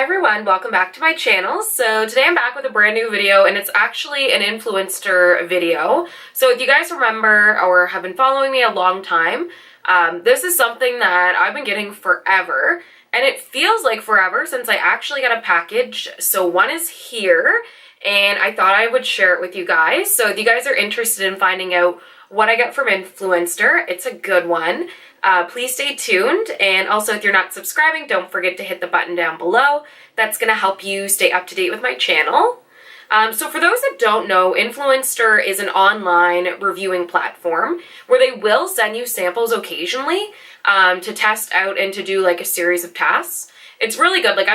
Hi everyone, welcome back to my channel. So today I'm back with a brand new video, and it's actually an Influenster video. So if you guys remember or have been following me a long time, this is something that I've been getting forever, and it feels like forever since I actually got a package. So one is here, and I thought I would share it with you guys. So if you guys are interested in finding out what I got from Influenster, it's a good one. Please stay tuned, and also if you're not subscribing, don't forget to hit the button down below. That's going to help you stay up to date with my channel. So for those that don't know, Influenster is an online reviewing platform where they will send you samples occasionally to test out and to do like a series of tasks. It's really good. Like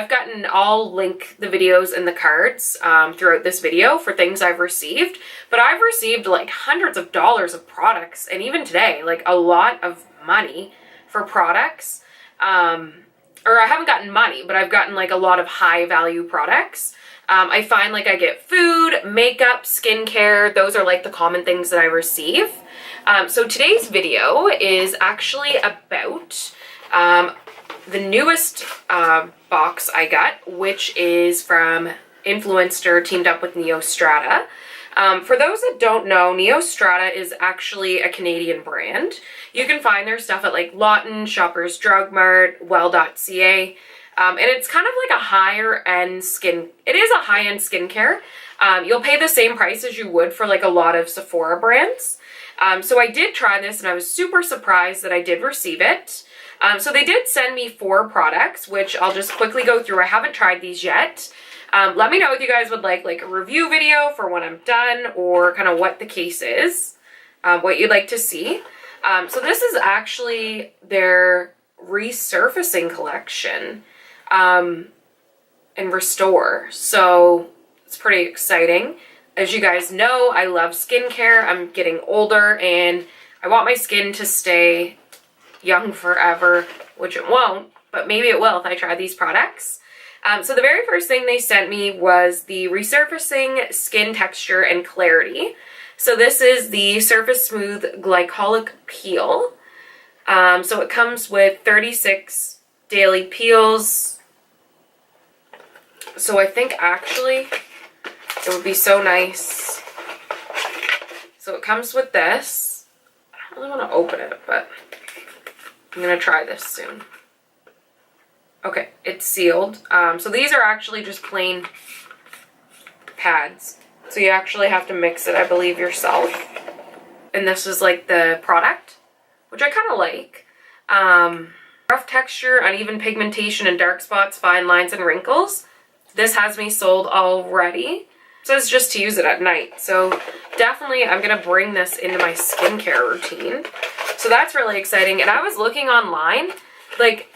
I'll link the videos in the cards throughout this video for things I've received, but I've received like hundreds of dollars of products, and even today, like a lot of money for products. Or I haven't gotten money, but I've gotten like a lot of high value products. I find like I get food, makeup, skincare. Those are like the common things that I receive. So today's video is actually about the newest box I got, which is from Influenster teamed up with Neostrata. For those that don't know, Neostrata is actually a Canadian brand. You can find their stuff at like Lawton, Shoppers Drug Mart, well.ca. And it's kind of like a higher end it is a high-end skincare. You'll pay the same price as you would for like a lot of Sephora brands. So I did try this, and I was super surprised that I did receive it. So they did send me 4 products, which I'll just quickly go through. I haven't tried these yet. Let me know if you guys would like a review video for when I'm done, or kind of what the case is, what you'd like to see. So this is actually their resurfacing collection and restore. So it's pretty exciting. As you guys know, I love skincare. I'm getting older, and I want my skin to stay young forever, which it won't, but maybe it will if I try these products. So the very first thing they sent me was the Resurfacing Skin Texture and Clarity. So this is the Surface Smooth Glycolic Peel. So it comes with 36 daily peels. So I think actually it would be so nice. So it comes with this. I don't really want to open it, but I'm going to try this soon. Okay, it's sealed. So these are actually just plain pads. So you actually have to mix it, I believe, yourself. And this is like the product, which I kind of like. Rough texture, uneven pigmentation, and dark spots, fine lines, and wrinkles. This has me sold already. It says just to use it at night. So definitely I'm going to bring this into my skincare routine. So that's really exciting. And I was looking online, like,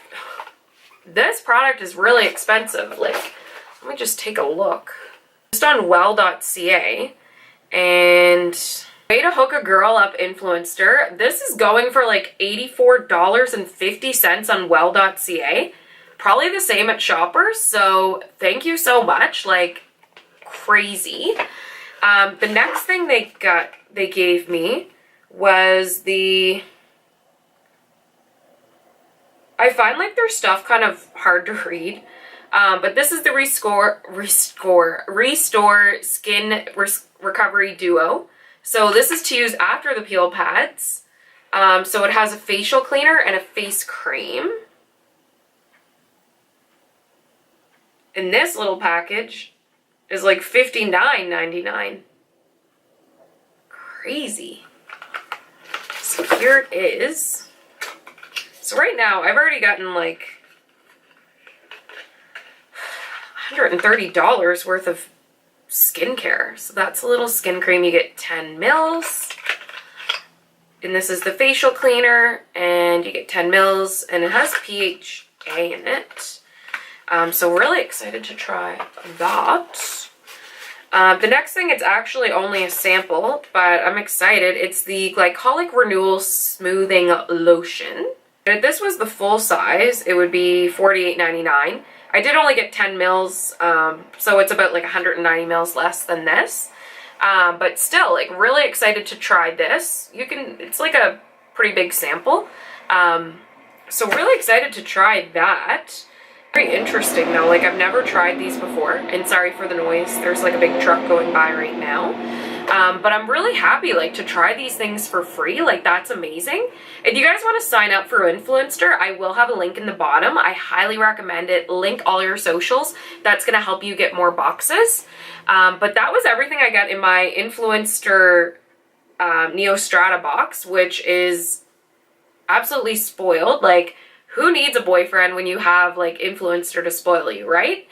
this product is really expensive. Like, let me just take a look. Just on well.ca, and way to hook a girl up, Influencer. This is going for like $84.50 on well.ca. Probably the same at Shoppers, so thank you so much. Like, crazy. The next thing they gave me was the... I find like their stuff kind of hard to read, but this is the Restore Skin Recovery Duo. So this is to use after the peel pads. So it has a facial cleaner and a face cream. And this little package is like $59.99. Crazy. So here it is. So right now, I've already gotten like $130 worth of skincare. So that's a little skin cream. You get 10 mils. And this is the facial cleaner, and you get 10 mils, and it has PHA in it. So really excited to try that. The next thing, it's actually only a sample, but I'm excited. It's the Glycolic Renewal Smoothing Lotion. If this was the full size, it would be $48.99. I did only get 10 mils, so it's about like 190 mils less than this. But still, like, really excited to try this. It's like a pretty big sample. So really excited to try that. Very interesting though, like I've never tried these before, and sorry for the noise, there's like a big truck going by right now. But I'm really happy like to try these things for free, like that's amazing. If you guys want to sign up for Influenster, I will have a link in the bottom. I highly recommend it. Link all your socials. That's going to help you get more boxes. But that was everything I got in my Influenster Neostrata box, which is absolutely spoiled. Like, who needs a boyfriend when you have like Influencer to spoil you, right?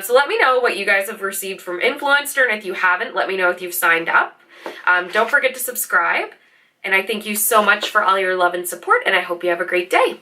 So let me know what you guys have received from Influencer, and if you haven't, let me know if you've signed up. Don't forget to subscribe, and I thank you so much for all your love and support, and I hope you have a great day.